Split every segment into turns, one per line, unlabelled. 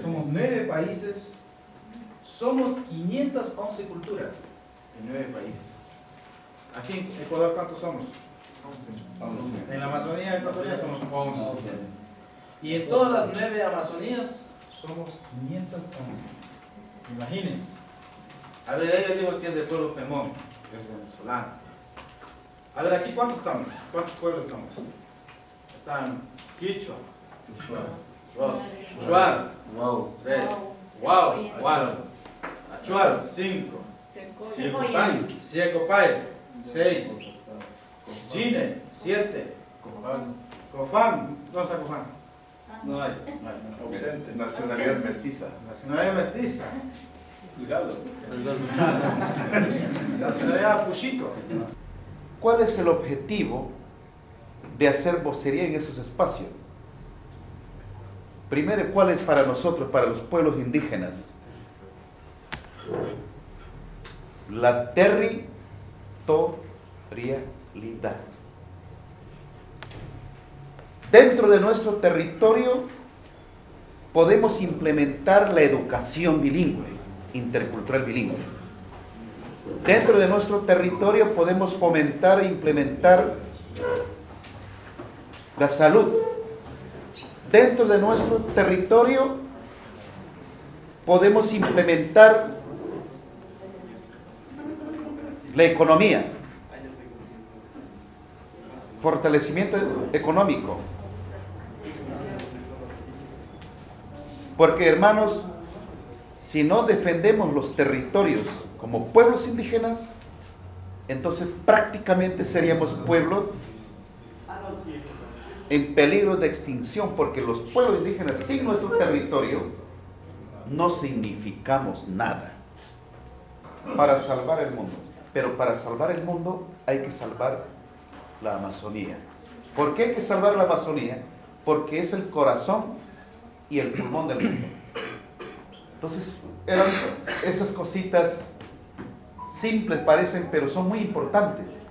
Somos 9 países, somos 511 culturas en 9 países. Aquí en Ecuador, ¿cuántos somos? 11. En la Amazonía ecuatoriana somos 11. Y en todas las 9 Amazonías somos 511. Imagínense. A ver, ahí le digo que es del pueblo Pemón, que es venezolano. A ver, aquí ¿cuántos estamos? ¿Cuántos pueblos estamos? Están Quichua, dos, Shuar, 3, Guau, Achuar, 5, Siecopay, 6, Chine, 7, Cofán, ¿dónde está Cofán? No hay.
Ausente. Nacionalidad mestiza.
Nacionalidad mestiza.
Cuidado.
Nacionalidad Puchico.
¿Cuál es el objetivo de hacer vocería en esos espacios? Primero, ¿cuál es para nosotros, para los pueblos indígenas? La territorialidad. Dentro de nuestro territorio podemos implementar la educación bilingüe, intercultural bilingüe. Dentro de nuestro territorio podemos fomentar e implementar la salud. Dentro de nuestro territorio podemos implementar la economía, fortalecimiento económico. Porque, hermanos, si no defendemos los territorios como pueblos indígenas, entonces prácticamente seríamos pueblos en peligro de extinción, porque los pueblos indígenas sin nuestro territorio no significamos nada para salvar el mundo. Pero para salvar el mundo hay que salvar la Amazonía. ¿Por qué hay que salvar la Amazonía? Porque es el corazón y el pulmón del mundo. Entonces, eran esas cositas simples parecen, pero son muy importantes.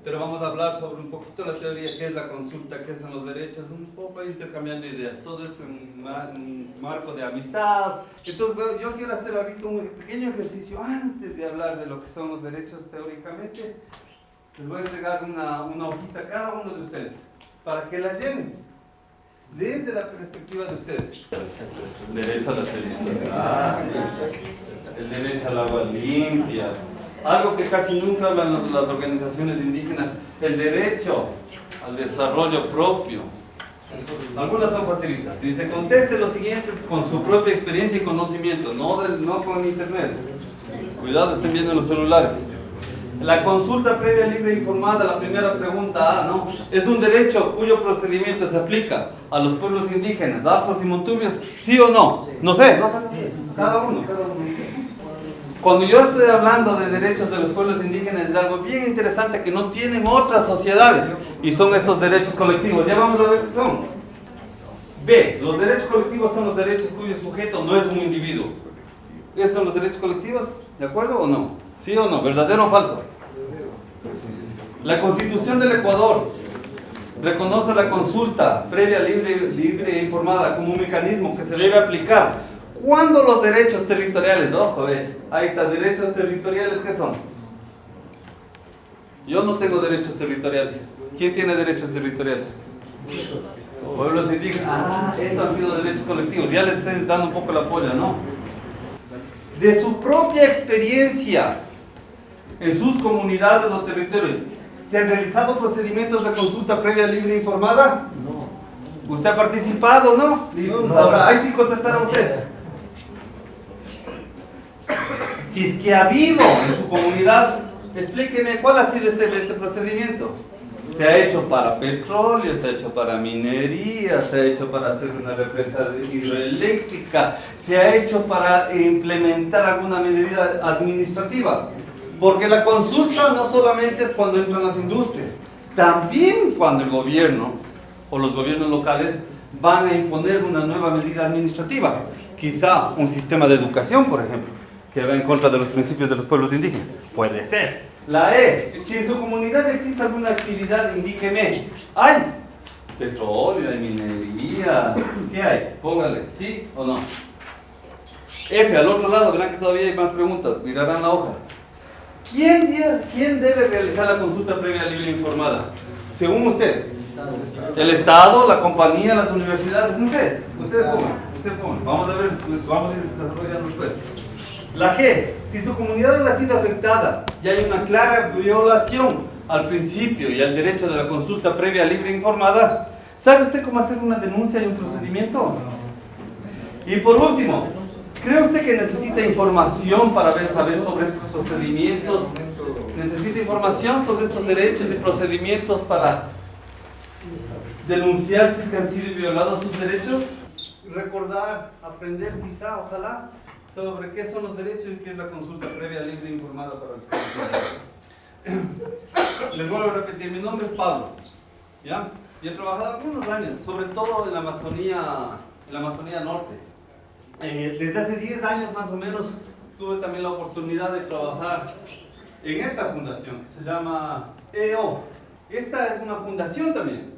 Pero vamos a hablar sobre un poquito la teoría, qué es la consulta, qué son los derechos, un poco intercambiando ideas, todo esto en un marco de amistad. Entonces, bueno, yo quiero hacer ahorita un pequeño ejercicio antes de hablar de lo que son los derechos teóricamente. Les voy a entregar una hojita a cada uno de ustedes para que la llenen desde la perspectiva de ustedes. El derecho a la felicidad, el derecho al agua limpia, algo que casi nunca hablan las organizaciones indígenas, el derecho al desarrollo propio. Algunas son facilitas. Dice, conteste los siguientes con su propia experiencia y conocimiento, no con internet. Cuidado, estén viendo en los celulares. La consulta previa, libre e informada, la primera pregunta A, ¿no? Es un derecho cuyo procedimiento se aplica a los pueblos indígenas, afros y montubios, ¿sí o no? No sé, cada uno. Cuando yo estoy hablando de derechos de los pueblos indígenas es algo bien interesante que no tienen otras sociedades y son estos derechos colectivos. Ya vamos a ver qué son. B. Los derechos colectivos son los derechos cuyo sujeto no es un individuo. ¿Esos son los derechos colectivos? ¿De acuerdo o no? ¿Sí o no? ¿Verdadero o falso? La Constitución del Ecuador reconoce la consulta previa, libre e informada como un mecanismo que se debe aplicar cuando los derechos territoriales, ojo, ahí está, derechos territoriales, ¿qué son? Yo no tengo derechos territoriales. ¿Quién tiene derechos territoriales? Pueblos indígenas. Estos han sido derechos colectivos. Ya les estoy dando un poco el apoyo, ¿no? De su propia experiencia en sus comunidades o territorios, ¿se han realizado procedimientos de consulta previa, libre e informada? No. ¿Usted ha participado o no? Listo. No. Ahora, ahí sí contestaron usted. Si es que ha habido en su comunidad, explíqueme cuál ha sido este procedimiento. Se ha hecho para petróleo, se ha hecho para minería, se ha hecho para hacer una represa hidroeléctrica, se ha hecho para implementar alguna medida administrativa. Porque la consulta no solamente es cuando entran las industrias, también cuando el gobierno o los gobiernos locales van a imponer una nueva medida administrativa. Quizá un sistema de educación, por ejemplo, que va en contra de los principios de los pueblos indígenas. Puede ser. La E, si en su comunidad existe alguna actividad, indíqueme. ¡Ay! Petróleo, hay minería. ¿Qué hay? Póngale, ¿sí o no? F, al otro lado, verán que todavía hay más preguntas. Mirarán la hoja. ¿Quién debe realizar la consulta previa libre e informada? Según usted. El Estado, la compañía, las universidades, no sé. Usted ponga. Vamos a ver, vamos a ir desarrollando después. La G, si su comunidad ha sido afectada y hay una clara violación al principio y al derecho de la consulta previa libre e informada, ¿sabe usted cómo hacer una denuncia y un procedimiento? Y por último, ¿cree usted que necesita información para saber sobre estos procedimientos? ¿Necesita información sobre estos derechos y procedimientos para denunciar si es que han sido violados sus derechos? Recordar, aprender quizá, ojalá, sobre qué son los derechos y qué es la consulta previa libre e informada para los. Les vuelvo a repetir, mi nombre es Pablo, ¿ya? Y he trabajado algunos años, sobre todo en la Amazonía Norte. Desde hace 10 años más o menos tuve también la oportunidad de trabajar en esta fundación que se llama EO. Esta es una fundación también,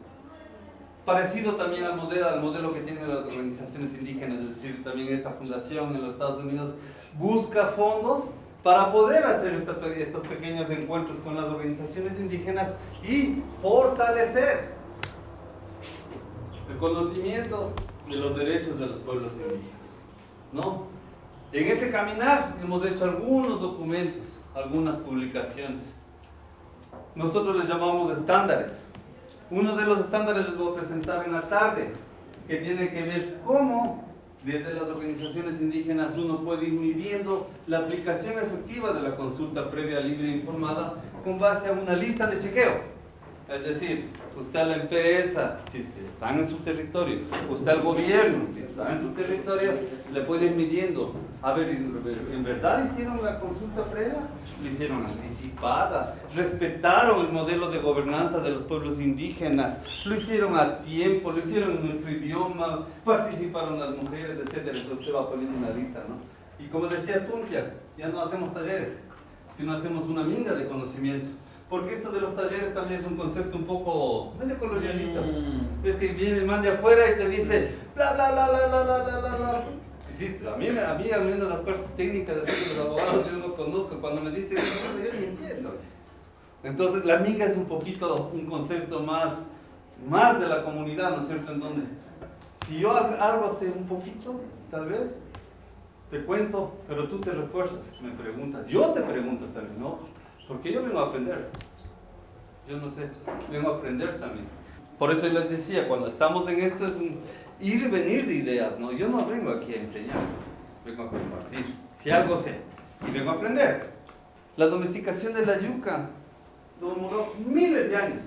parecido también al modelo que tienen las organizaciones indígenas, es decir, también esta fundación en los Estados Unidos busca fondos para poder hacer estos pequeños encuentros con las organizaciones indígenas y fortalecer el conocimiento de los derechos de los pueblos indígenas, ¿no? En ese caminar hemos hecho algunos documentos, algunas publicaciones. Nosotros les llamamos estándares. Uno de los estándares les voy a presentar en la tarde, que tiene que ver cómo desde las organizaciones indígenas uno puede ir midiendo la aplicación efectiva de la consulta previa libre e informada con base a una lista de chequeo. Es decir, usted a la empresa, si es que están en su territorio, usted al gobierno, si está en su territorio, le puede ir midiendo. A ver, ¿en verdad hicieron la consulta previa? ¿Lo hicieron anticipada? ¿Respetaron el modelo de gobernanza de los pueblos indígenas? ¿Lo hicieron a tiempo? ¿Lo hicieron en nuestro idioma? ¿Participaron las mujeres, etcétera? Entonces usted va poniendo una lista, ¿no? Y como decía Tuntia, ya no hacemos talleres, sino hacemos una minga de conocimiento. Porque esto de los talleres también es un concepto un poco medio colonialista. Es que viene el man de afuera y te dice bla bla bla bla bla bla bla bla. Sí, a mí al menos las partes técnicas de los abogados yo no conozco. Cuando me dicen eso yo ni entiendo. Entonces la miga es un poquito un concepto más de la comunidad, ¿no es cierto? En donde si yo algo sé un poquito, tal vez te cuento, pero tú te refuerzas, me preguntas, yo te pregunto también, ¿no? Porque yo vengo a aprender. Yo no sé, vengo a aprender también. Por eso yo les decía, cuando estamos en esto es un ir y venir de ideas, ¿no? Yo no vengo aquí a enseñar, vengo a compartir. Si algo sé, y vengo a aprender. La domesticación de la yuca demoró miles de años.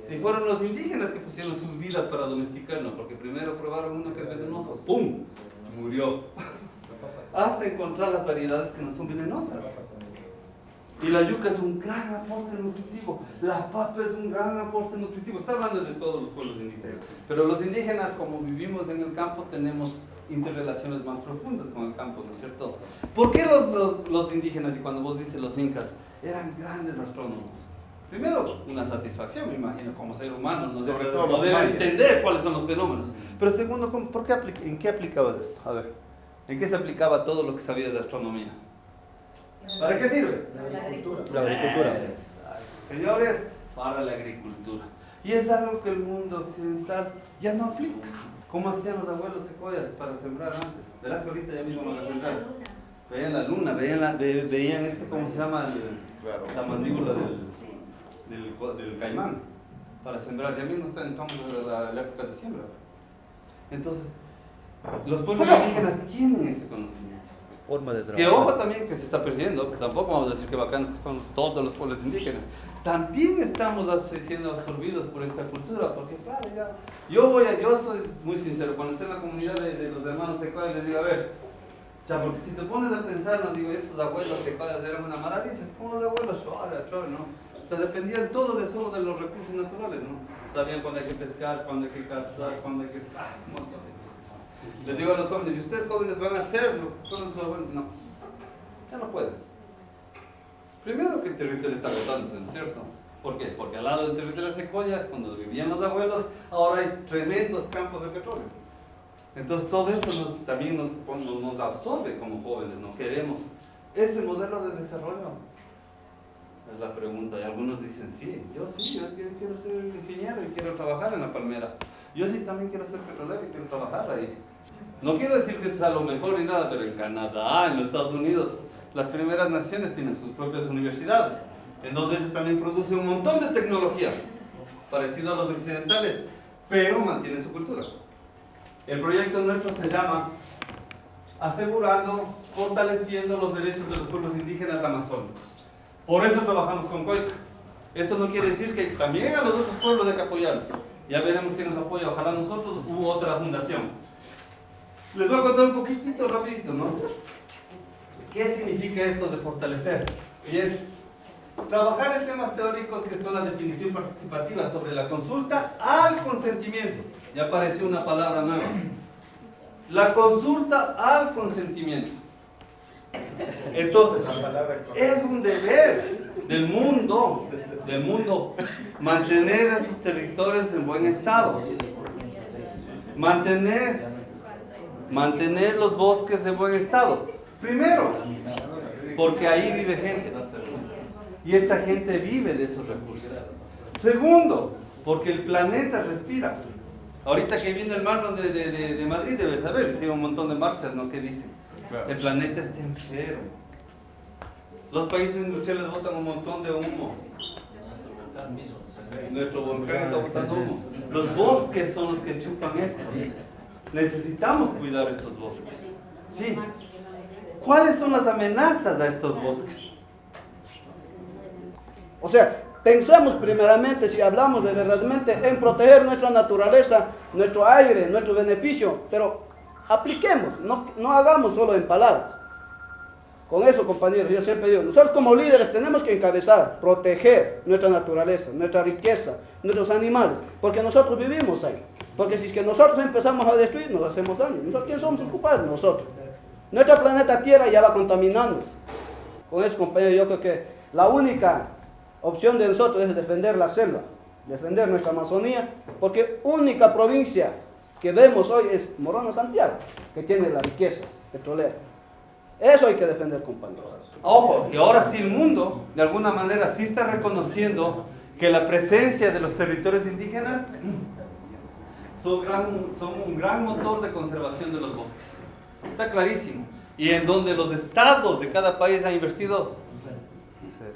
Y fueron los indígenas que pusieron sus vidas para domesticarlo, porque primero probaron uno que es venenoso, ¡pum! Murió. Hasta encontrar las variedades que no son venenosas. Y la yuca es un gran aporte nutritivo, la papa es un gran aporte nutritivo. Está hablando de todos los pueblos indígenas. Pero los indígenas, como vivimos en el campo, tenemos interrelaciones más profundas con el campo, ¿no es cierto? ¿Por qué los indígenas, y cuando vos dices los incas, eran grandes astrónomos? Primero, una satisfacción, me imagino, como ser humano, ¿no?
Sobre todo
poder entender cuáles son los fenómenos. Pero segundo, ¿en qué aplicabas esto? A ver, ¿en qué se aplicaba todo lo que sabías de astronomía? ¿Para qué sirve?
La agricultura.
La agricultura.
Señores, para la agricultura. Y es algo que el mundo occidental ya no aplica. ¿Cómo hacían los abuelos secoyas para sembrar antes? Verás que ahorita ya mismo van a sembrar. Veían la luna, veían ¿cómo se llama? La mandíbula del caimán para sembrar. Ya mismo entramos en la época de siembra. Entonces, los pueblos indígenas tienen este conocimiento.
Forma de
Que
trabajo.
ojo también que se está perdiendo, que tampoco vamos a decir que bacanos que son todos los pueblos indígenas. También estamos siendo absorbidos por esta cultura, porque claro, ya. Yo estoy muy sincero, cuando estoy en la comunidad de los hermanos secoyas, les digo, a ver, ya, porque si te pones a pensar, no digo, esos abuelos secoyas eran una maravilla, como los abuelos, ¿no? O sea, dependían todo solo de los recursos naturales, ¿no? Sabían cuándo hay que pescar, cuándo hay que cazar, cuándo hay que... un montón de cosas. Les digo a los jóvenes, ¿y ustedes jóvenes van a hacerlo? ¿Son sus abuelos? No, ya no pueden. Primero que el territorio está agotándose, ¿no es cierto? ¿Por qué? Porque al lado del territorio de Secoya, cuando vivían los abuelos, ahora hay tremendos campos de petróleo. Entonces todo esto también nos absorbe como jóvenes, no queremos ese modelo de desarrollo. Es la pregunta, y algunos dicen, sí, yo quiero ser ingeniero y quiero trabajar en la palmera. Yo sí también quiero ser petrolero y quiero trabajar ahí. No quiero decir que sea lo mejor ni nada, pero en Canadá, en los Estados Unidos, las primeras naciones tienen sus propias universidades, en donde ellos también producen un montón de tecnología, parecido a los occidentales, pero mantienen su cultura. El proyecto nuestro se llama Asegurando, Fortaleciendo los Derechos de los Pueblos Indígenas Amazónicos. Por eso trabajamos con COICA. Esto no quiere decir que también a los otros pueblos hay que apoyarlos. Ya veremos quién nos apoya, ojalá nosotros u otra fundación. Les voy a contar un poquitito, rapidito, ¿no? ¿Qué significa esto de fortalecer? Y es trabajar en temas teóricos que son la definición participativa sobre la consulta al consentimiento. Ya apareció una palabra nueva. La consulta al consentimiento. Entonces, es un deber del mundo mantener esos territorios en buen estado. Mantener los bosques en buen estado. Primero, porque ahí vive gente. Y esta gente vive de esos recursos. Segundo, porque el planeta respira. Ahorita que viene el Marathon de Madrid, debes saber, hicieron un montón de marchas, ¿no? ¿Qué dicen? Claro. El planeta está enfermo. Los países industriales botan un montón de humo. Nuestro volcán está botando humo. Los bosques son los que chupan esto. Necesitamos cuidar estos bosques. Sí. ¿Cuáles son las amenazas a estos bosques?
O sea, pensamos primeramente, si hablamos de verdaderamente en proteger nuestra naturaleza, nuestro aire, nuestro beneficio, pero apliquemos, no hagamos solo en palabras. Con eso, compañeros, yo siempre digo, nosotros como líderes tenemos que encabezar, proteger nuestra naturaleza, nuestra riqueza, nuestros animales, porque nosotros vivimos ahí. Porque si es que nosotros empezamos a destruir, nos hacemos daño. ¿Nosotros quién somos culpables? Nosotros. Nuestro planeta Tierra ya va contaminándose. Con eso, compañeros, yo creo que la única opción de nosotros es defender la selva, defender nuestra Amazonía, porque única provincia que vemos hoy es Morona Santiago, que tiene la riqueza petrolera. Eso hay que defender, compañeros.
Ojo, que ahora sí el mundo, de alguna manera, sí está reconociendo que la presencia de los territorios indígenas son un gran motor de conservación de los bosques. Está clarísimo. Y en donde los estados de cada país han invertido cero.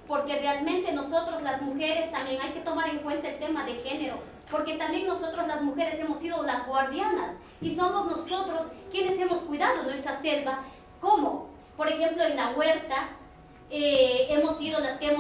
Porque realmente nosotros las mujeres también hay que tomar en cuenta el tema de género, porque también nosotros las mujeres hemos sido las guardianas y somos nosotros quienes hemos cuidado nuestra selva, como por ejemplo en la huerta hemos sido las que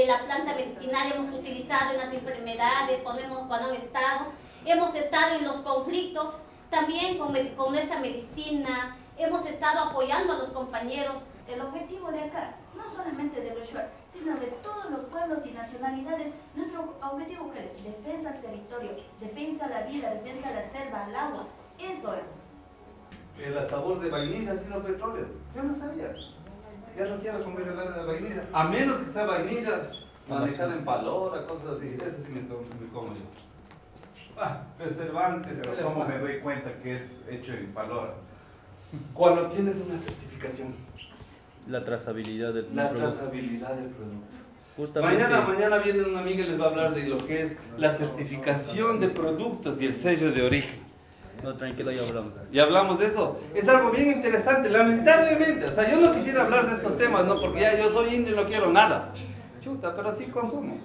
la planta medicinal hemos utilizado en las enfermedades cuando han estado, hemos estado en los conflictos también con nuestra medicina, hemos estado apoyando a los compañeros. El objetivo de acá, no solamente de los Shuar, sino de todos los pueblos y nacionalidades, nuestro objetivo que es defensa al territorio, defensa a la vida, defensa a la selva, al agua, eso es.
El sabor de vainilla sin petróleo, yo no sabía. Ya no quiero comer helado de vainilla, a menos que sea vainilla manejada en palora, cosas así, eso sí me como yo. Preservantes.
Pero ¿cómo me doy cuenta que es hecho en palora?
Cuando tienes una certificación.
La trazabilidad del
La
producto.
trazabilidad del producto.
Justamente.
Mañana viene una amiga y les va a hablar de lo que es la certificación de productos y el sello de origen.
No, tranquilo, ya hablamos.
Y hablamos de eso. Es algo bien interesante, lamentablemente. O sea, yo no quisiera hablar de estos temas, ¿no? Porque ya yo soy indio y no quiero nada. Chuta, pero sí consumo.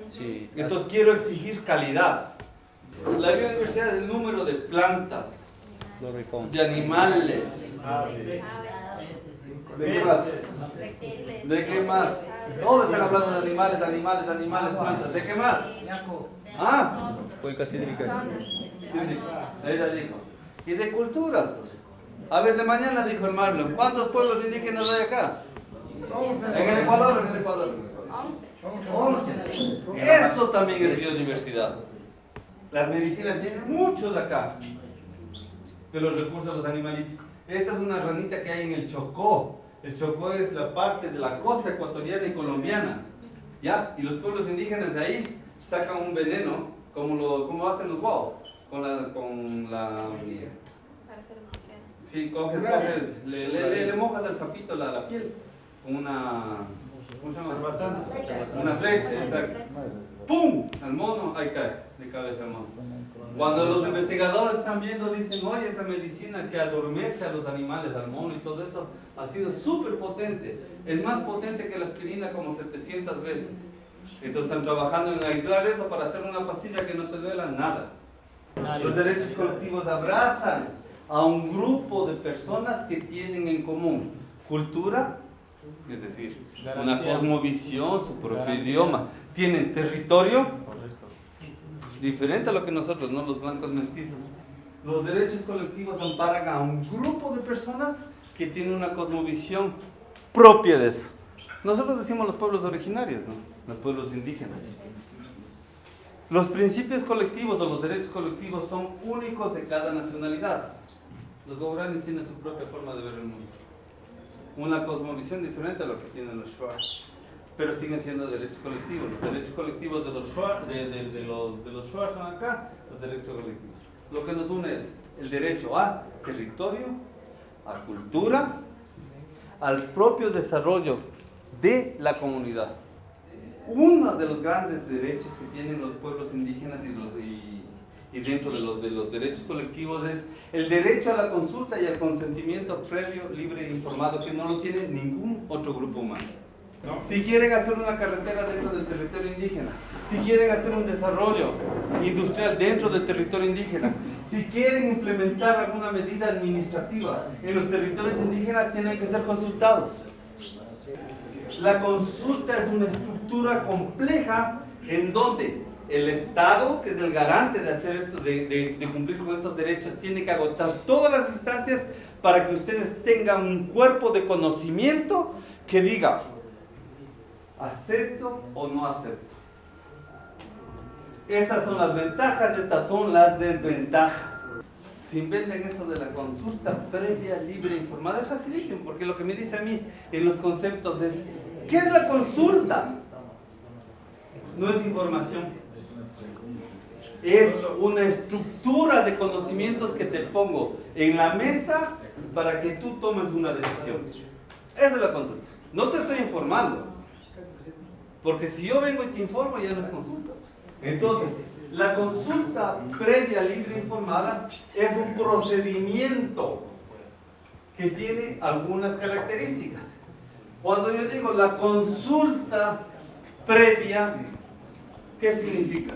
Sí.
Entonces quiero exigir calidad. La biodiversidad es el número de plantas, de animales. ¿De qué más? ¿De qué más? Todos están hablando de animales, plantas. ¿De qué más? Ah,
Cuencas hídricas.
ella dijo. Y de culturas, pues. A ver, de mañana dijo el Marlon, ¿cuántos pueblos indígenas hay acá? En el Ecuador, 11. Eso también es biodiversidad. Las medicinas vienen mucho de acá, de los recursos de los animalitos. Esta es una ranita que hay en el Chocó. El Chocó es la parte de la costa ecuatoriana y colombiana. ¿ya? Y los pueblos indígenas de ahí sacan un veneno, como hacen los guau, con la sí, coges, le mojas al sapito la piel, con una, ¿cómo se llama? Una flecha, exacto. ¡Pum! Al mono, ahí cae, de cabeza al mono. Cuando los investigadores están viendo, dicen, oye, esa medicina que adormece a los animales, al mono y todo eso, ha sido súper potente. Es más potente que la aspirina como 700 veces. Entonces están trabajando en aislar eso para hacer una pastilla que no te duela nada. Los derechos colectivos abrazan a un grupo de personas que tienen en común cultura, es decir, una cosmovisión, su propio idioma. Tienen territorio, diferente a lo que nosotros, ¿no? Los blancos mestizos. Los derechos colectivos amparan a un grupo de personas que tienen una cosmovisión propia de eso. Nosotros decimos los pueblos originarios, ¿no? Los pueblos indígenas. Los principios colectivos o los derechos colectivos son únicos de cada nacionalidad. Los guaraníes tienen su propia forma de ver el mundo. Una cosmovisión diferente a lo que tienen los Shuar. Pero siguen siendo derechos colectivos. Los derechos colectivos de los Shuar, de los Shuar son acá, los derechos colectivos. Lo que nos une es el derecho a territorio, a cultura, al propio desarrollo de la comunidad. Uno de los grandes derechos que tienen los pueblos indígenas y dentro de los derechos colectivos es el derecho a la consulta y al consentimiento previo, libre e informado, que no lo tiene ningún otro grupo humano. ¿No? Si quieren hacer una carretera dentro del territorio indígena, si quieren hacer un desarrollo industrial dentro del territorio indígena, si quieren implementar alguna medida administrativa en los territorios indígenas, tienen que ser consultados. La consulta es una estructura compleja en donde el Estado, que es el garante de hacer esto, de cumplir con estos derechos, tiene que agotar todas las instancias para que ustedes tengan un cuerpo de conocimiento que diga ¿acepto o no acepto? Estas son las ventajas, estas son las desventajas. Se inventen esto de la consulta previa, libre, informada. Es facilísimo, porque lo que me dice a mí en los conceptos es ¿qué es la consulta? No es información. Es una estructura de conocimientos que te pongo en la mesa para que tú tomes una decisión. Esa es la consulta. No te estoy informando. Porque si yo vengo y te informo, ya no es consulta. Entonces, la consulta previa, libre, informada es un procedimiento que tiene algunas características. Cuando yo digo la consulta previa, ¿qué significa?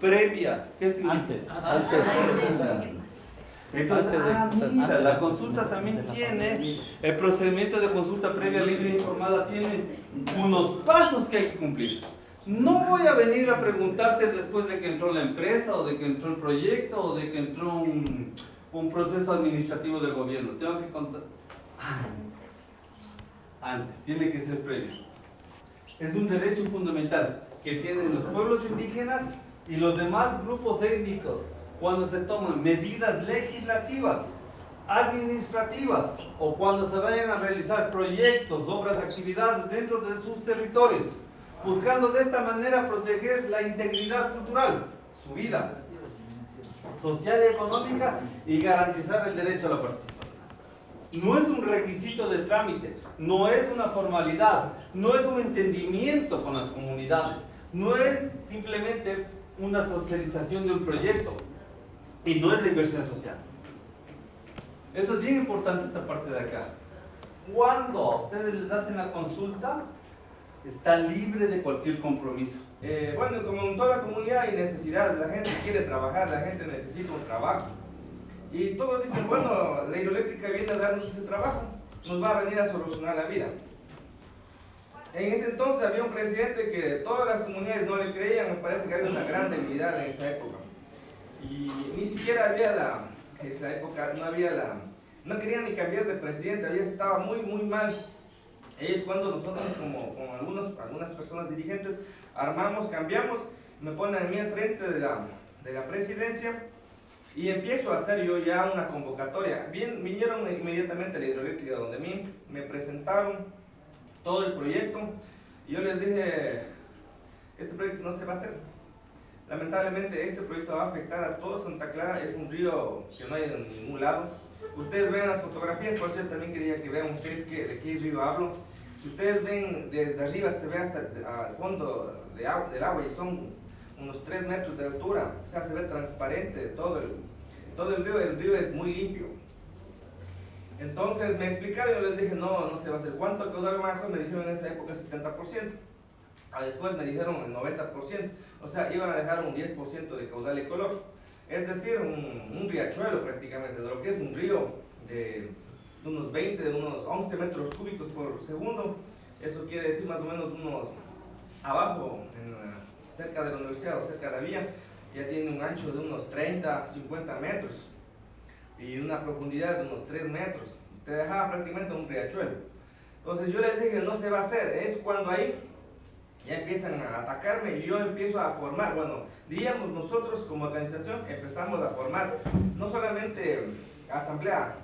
Previa, ¿qué significa? Antes. Entonces, mira, la consulta también tiene, el procedimiento de consulta previa, libre e informada tiene unos pasos que hay que cumplir. No voy a venir a preguntarte después de que entró la empresa, o de que entró el proyecto, o de que entró un proceso administrativo del gobierno. Tengo que contar antes, tiene que ser previo. Es un derecho fundamental que tienen los pueblos indígenas y los demás grupos étnicos cuando se toman medidas legislativas, administrativas, o cuando se vayan a realizar proyectos, obras, actividades dentro de sus territorios, buscando de esta manera proteger la integridad cultural, su vida social y económica, y garantizar el derecho a la participación. No es un requisito de trámite, no es una formalidad, no es un entendimiento con las comunidades, no es simplemente una socialización de un proyecto, y no es la inversión social. Esto es bien importante, esta parte de acá. Cuando a ustedes les hacen la consulta, está libre de cualquier compromiso.
Bueno, como en toda comunidad hay necesidad, la gente quiere trabajar, la gente necesita un trabajo. Y todos dicen, bueno, la hidroeléctrica viene a darnos ese trabajo, nos va a venir a solucionar la vida. En ese entonces había un presidente que todas las comunidades no le creían, me parece que había una gran debilidad en esa época. Y ni siquiera había esa época, no querían ni cambiar de presidente, estaba muy mal. Es cuando nosotros, con algunas personas dirigentes, cambiamos, me ponen a mí al frente de la presidencia y empiezo a hacer yo ya una convocatoria. Vinieron inmediatamente a la hidroeléctrica donde a mí me presentaron todo el proyecto Y yo les dije, este proyecto no se va a hacer. Lamentablemente este proyecto va a afectar a todo Santa Clara, es un río que no hay en ningún lado. Ustedes ven las fotografías, por eso yo también quería que vean ustedes de qué río hablo. Si ustedes ven desde arriba se ve hasta al fondo del agua y son unos 3 metros de altura, o sea, se ve transparente todo el río es muy limpio. Entonces me explicaron y yo les dije, no se va a hacer. ¿Cuánto caudal bajo? Me dijeron en esa época 70%. Después me dijeron el 90%, o sea, iban a dejar un 10% de caudal ecológico. Es decir, un riachuelo prácticamente, de lo que es un río de unos 11 metros cúbicos por segundo. Eso quiere decir más o menos unos, abajo, cerca de la universidad o cerca de la vía, ya tiene un ancho de unos 30, 50 metros y una profundidad de unos 3 metros. Te dejaba prácticamente un riachuelo. Entonces yo les dije, no se va a hacer. Es cuando ahí ya empiezan a atacarme y yo empiezo a formar. Bueno, digamos, nosotros como organización empezamos a formar no solamente asamblea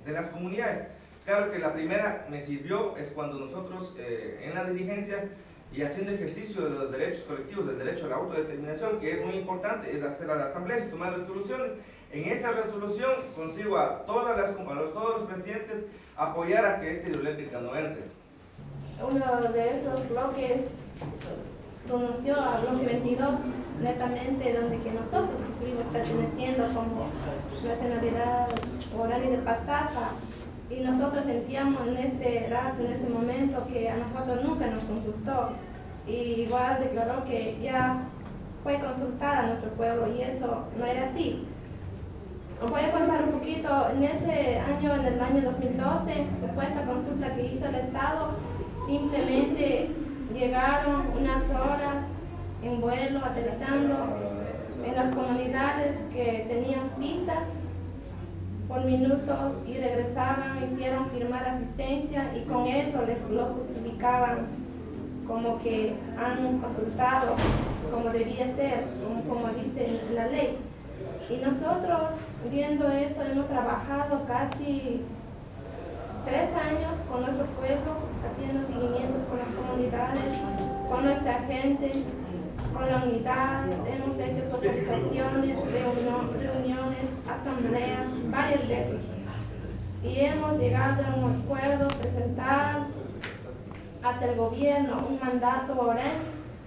de las comunidades. Claro que la primera me sirvió es cuando nosotros en la dirigencia y haciendo ejercicio de los derechos colectivos, del derecho a la autodeterminación, que es muy importante, es hacer a las asambleas y tomar resoluciones. En esa resolución consigo a todos los presidentes apoyar a que esta hidroeléctrica no entre.
Uno de esos bloques pronunció a bloque 22, netamente donde que nosotros estuvimos perteneciendo como nacionalidad orali de Pastaza, y nosotros sentíamos en este momento que a nosotros nunca nos consultó, y igual declaró que ya fue consultada a nuestro pueblo y eso no era así. Voy a contar un poquito, en el año 2012, supuesta consulta que hizo el Estado, simplemente llegaron unas horas en vuelo, aterrizando en las comunidades que tenían pistas por minutos y regresaban, hicieron firmar asistencia y con eso lo justificaban como que han consultado como debía ser, como dice la ley. Y nosotros, viendo eso, hemos trabajado casi 3 años con nuestro pueblo, haciendo seguimientos con las comunidades, con nuestra gente, con la unidad. Hemos hecho socializaciones, reuniones, asambleas, varias veces. Y hemos llegado a un acuerdo, presentar hacia el gobierno un mandato oral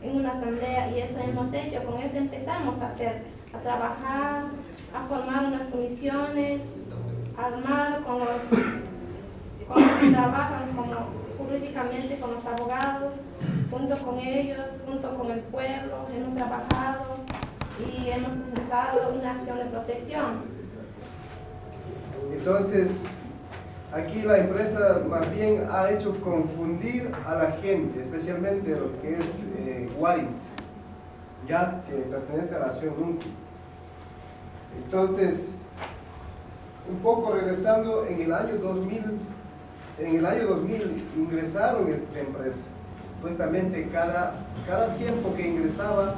en una asamblea, y eso hemos hecho. Con eso empezamos a trabajar, a formar unas comisiones, a armar con los que trabajan jurídicamente con los abogados, junto con ellos, junto con el pueblo, hemos trabajado y hemos presentado una acción de protección.
Entonces, aquí la empresa más bien ha hecho confundir a la gente, especialmente lo que es Guaritz, ya que pertenece a la Nación Unki. Entonces, un poco regresando, en el año 2000 ingresaron estas empresas. Supuestamente cada tiempo que ingresaba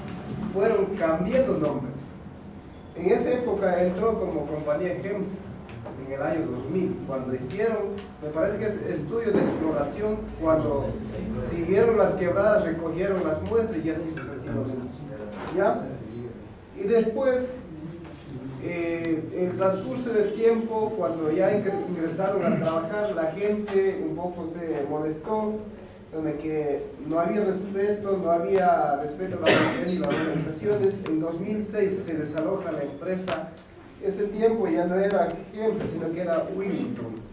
fueron cambiando nombres. En esa época entró como compañía GEMS en el año 2000, cuando hicieron, me parece que es estudio de exploración, cuando siguieron las quebradas, recogieron las muestras y así sucesivamente. ¿Ya? Y después, en el transcurso del tiempo, cuando ya ingresaron a trabajar, la gente un poco se molestó, donde que no había respeto a las mujeres y las organizaciones. En 2006 se desaloja la empresa. Ese tiempo ya no era GEMSA, sino que era Willington.